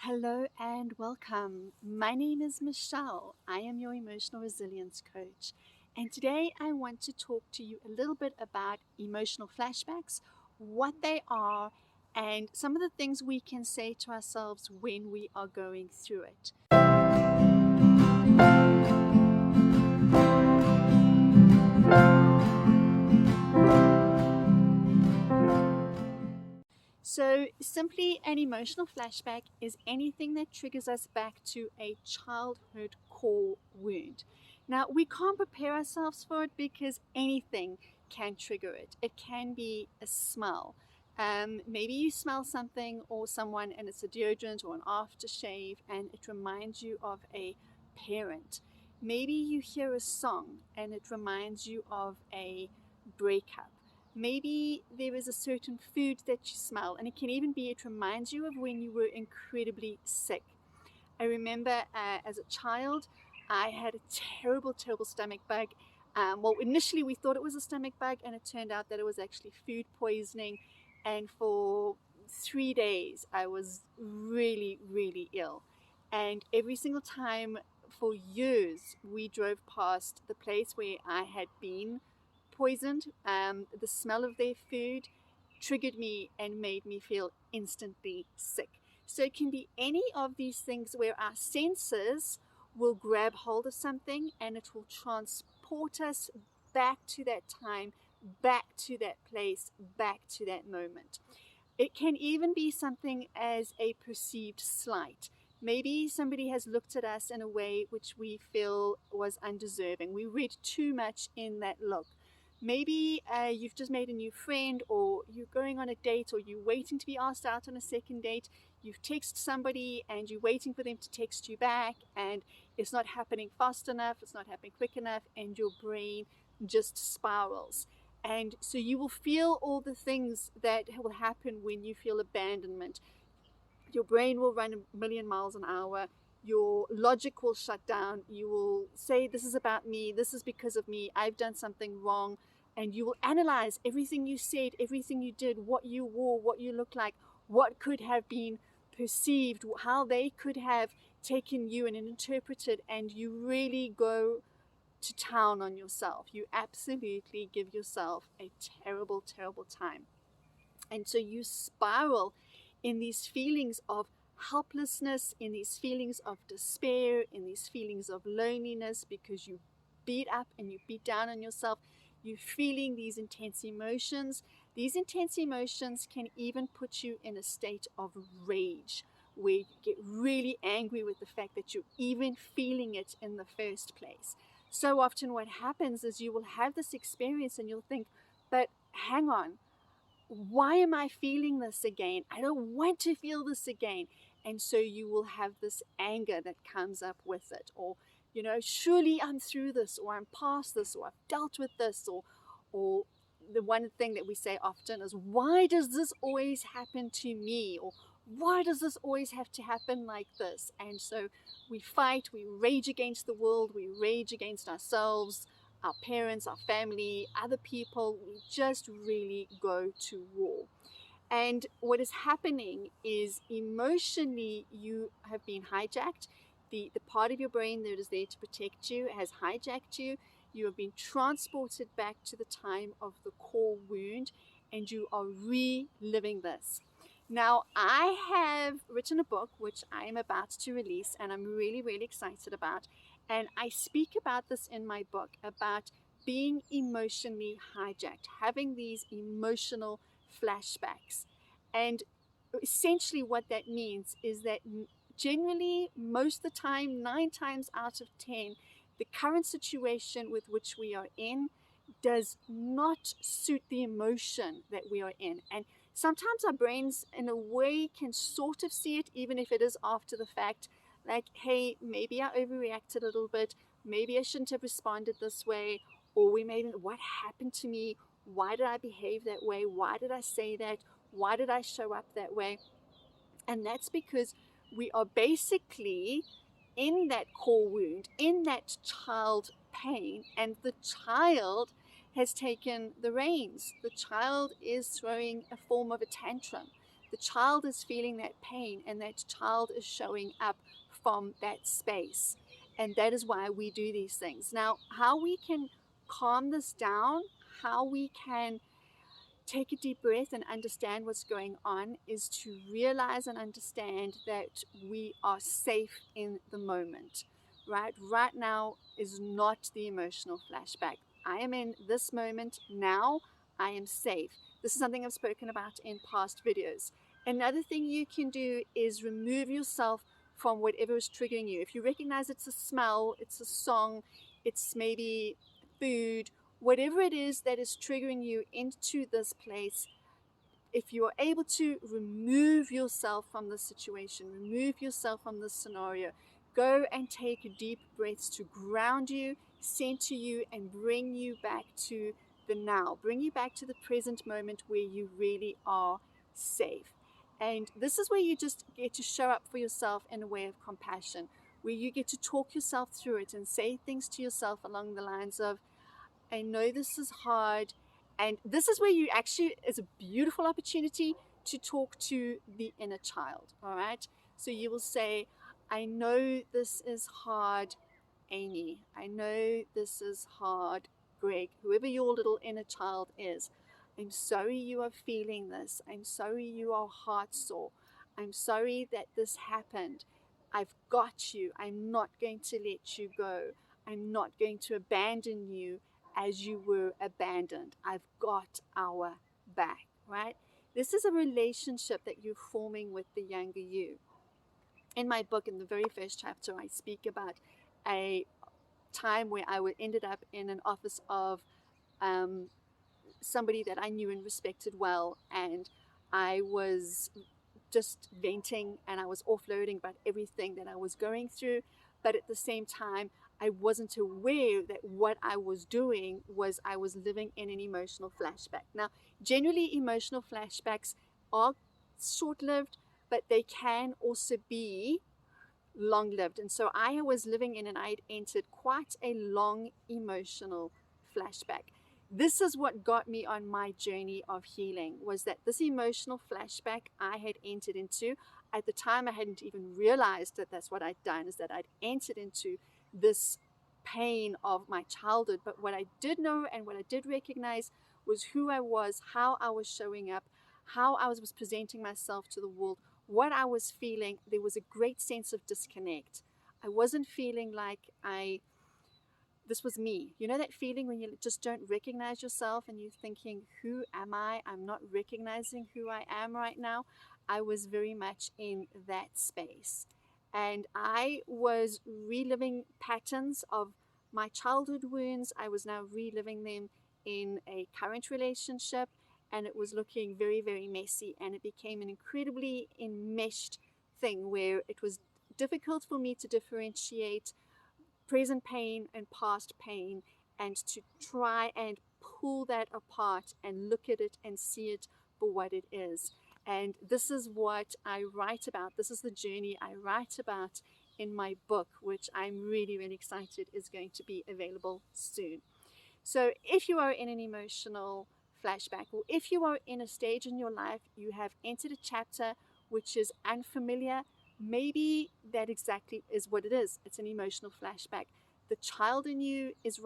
Hello and welcome. My name is Michelle. I am your emotional resilience coach. And today I want to talk to you a little bit about emotional flashbacks, what they are, and some of the things we can say to ourselves when we are going through it. So, simply an emotional flashback is anything that triggers us back to a childhood core wound. Now, we can't prepare ourselves for it because anything can trigger it. It can be a smell. Maybe you smell something or someone and it's a deodorant or an aftershave and it reminds you of a parent. Maybe you hear a song and it reminds you of a breakup. Maybe there is a certain food that you smell, and it can even be, it reminds you of when you were incredibly sick. I remember as a child, I had a terrible stomach bug. Well, initially we thought it was a stomach bug, and it turned out that it was actually food poisoning. And for 3 days, I was really ill. And every single time for years, we drove past the place where I had been poisoned. The smell of their food triggered me and made me feel instantly sick. So it can be any of these things where our senses will grab hold of something and it will transport us back to that time, back to that place, back to that moment. It can even be something as a perceived slight. Maybe somebody has looked at us in a way which we feel was undeserving. We read too much in that look. Maybe you've just made a new friend, or you're going on a date, or you're waiting to be asked out on a second date. You've texted somebody and you're waiting for them to text you back, and it's not happening fast enough, it's not happening quick enough, and your brain just spirals. And so you will feel all the things that will happen when you feel abandonment. Your brain will run a million miles an hour. Your logic will shut down. You will say, this is about me. This is because of me. I've done something wrong. And you will analyze everything you said, everything you did, what you wore, what you looked like, what could have been perceived, how they could have taken you and interpreted. And you really go to town on yourself. You absolutely give yourself a terrible time. And so you spiral in these feelings of helplessness, in these feelings of despair, in these feelings of loneliness, because you beat up and you beat down on yourself. You're feeling these intense emotions. These intense emotions can even put you in a state of rage, where you get really angry with the fact that you're even feeling it in the first place. So often what happens is you will have this experience and you'll think, but hang on, why am I feeling this again? I don't want to feel this again. And so you will have this anger that comes up with it. Or, surely I'm through this, or I'm past this, or I've dealt with this, or the one thing that we say often is, why does this always happen to me? Or why does this always have to happen like this? And so we fight, we rage against the world, we rage against ourselves, our parents, our family, other people. We just really go to war. And what is happening is emotionally you have been hijacked. The part of your brain that is there to protect you has hijacked you. You have been transported back to the time of the core wound, and you are reliving this. Now, I have written a book which I am about to release, and I'm really excited about. And I speak about this in my book, about being emotionally hijacked, having these emotional flashbacks. And essentially what that means is that generally, most of the time, 9 times out of 10, the current situation with which we are in does not suit the emotion that we are in. And sometimes our brains, in a way, can sort of see it, even if it is after the fact. Like, hey, maybe I overreacted a little bit. Maybe I shouldn't have responded this way. Or what happened to me? Why did I behave that way? Why did I say that? Why did I show up that way? And that's because we are basically in that core wound, in that child pain, and the child has taken the reins. The child is throwing a form of a tantrum. The child is feeling that pain, and that child is showing up from that space. And that is why we do these things. Now, how we can calm this down, how we can take a deep breath and understand what's going on, is to realize and understand that we are safe in the moment. Right now is not the emotional flashback. I am in this moment now. I am safe. This is something I've spoken about in past videos. Another thing you can do is remove yourself from whatever is triggering you. If you recognize it's a smell, it's a song, it's maybe food, whatever it is that is triggering you into this place, if you are able to remove yourself from the situation, remove yourself from the scenario, go and take deep breaths to ground you, center you, and bring you back to the now, bring you back to the present moment where you really are safe. And this is where you just get to show up for yourself in a way of compassion, where you get to talk yourself through it and say things to yourself along the lines of, I know this is hard. And this is where you actually, it's a beautiful opportunity to talk to the inner child. All right. So you will say, I know this is hard, Amy. I know this is hard, Greg, whoever your little inner child is. I'm sorry you are feeling this. I'm sorry you are heart sore. I'm sorry that this happened. I've got you. I'm not going to let you go. I'm not going to abandon you as you were abandoned. I've got our back, right? This is a relationship that you're forming with the younger you. In my book, in the very first chapter, I speak about a time where I ended up in an office of somebody that I knew and respected well, and I was just venting and I was offloading about everything that I was going through, but at the same time I wasn't aware that what I was doing was I was living in an emotional flashback. Now, generally emotional flashbacks are short-lived, but they can also be long-lived. And so I was living in, and I had entered quite a long emotional flashback. This is what got me on my journey of healing, was that this emotional flashback I had entered into. At the time, I hadn't even realized that that's what I'd done, is that I'd entered into this pain of my childhood. But what I did know and what I did recognize was who I was, how I was showing up, how I was presenting myself to the world, what I was feeling. There was a great sense of disconnect. I wasn't feeling like this was me. You know that feeling when you just don't recognize yourself and you're thinking, who am I? I'm not recognizing who I am right now. I was very much in that space. And I was reliving patterns of my childhood wounds. I was now reliving them in a current relationship, and it was looking very, very messy. And it became an incredibly enmeshed thing where it was difficult for me to differentiate present pain and past pain, and to try and pull that apart and look at it and see it for what it is. And this is what I write about. This is the journey I write about in my book, which I'm really, really excited is going to be available soon. So if you are in an emotional flashback, or if you are in a stage in your life, you have entered a chapter which is unfamiliar, maybe that exactly is what it is. It's an emotional flashback. The child in you is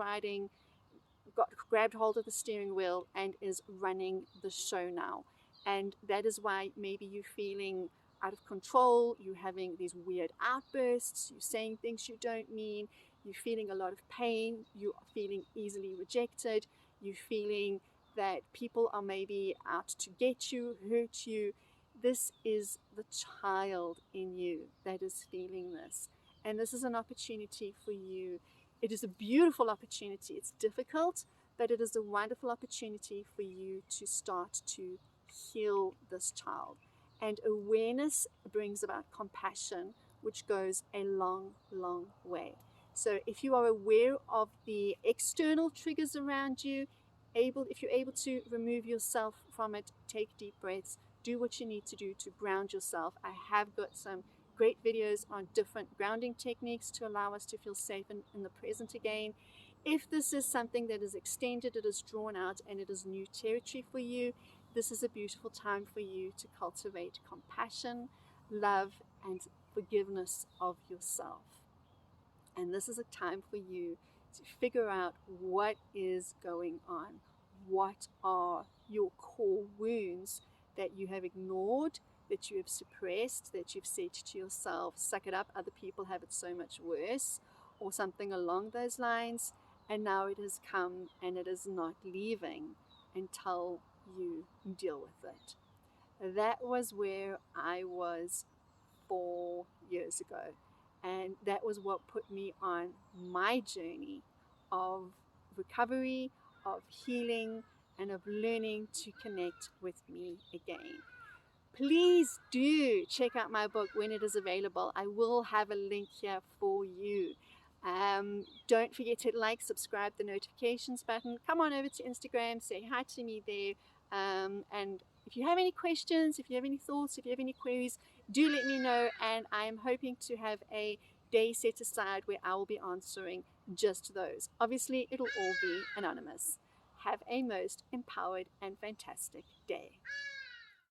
grabbed hold of the steering wheel and is running the show now. And that is why maybe you're feeling out of control, you're having these weird outbursts, you're saying things you don't mean, you're feeling a lot of pain, you're feeling easily rejected, you're feeling that people are maybe out to get you, hurt you. This is the child in you that is feeling this. And this is an opportunity for you. It is a beautiful opportunity. It's difficult, but it is a wonderful opportunity for you to start to heal this child. And awareness brings about compassion, which goes a long, long way. So if you are aware of the external triggers around you, if you're able to remove yourself from it, take deep breaths, do what you need to do to ground yourself. I have got some great videos on different grounding techniques to allow us to feel safe in the present again. If this is something that is extended, it is drawn out, and it is new territory for you, this is a beautiful time for you to cultivate compassion, love, and forgiveness of yourself. And this is a time for you to figure out what is going on. What are your core wounds that you have ignored, that you have suppressed, that you've said to yourself, suck it up, other people have it so much worse, or something along those lines, and now it has come and it is not leaving until you deal with it. That was where I was 4 years ago, and that was what put me on my journey of recovery, of healing, and of learning to connect with me again. Please do check out my book when it is available. I will have a link here for you. Don't forget to like, subscribe, the notifications button. Come on over to Instagram, say hi to me there. And if you have any questions, if you have any thoughts, if you have any queries, do let me know. And I'm hoping to have a day set aside where I will be answering just those. Obviously, it'll all be anonymous. Have a most empowered and fantastic day.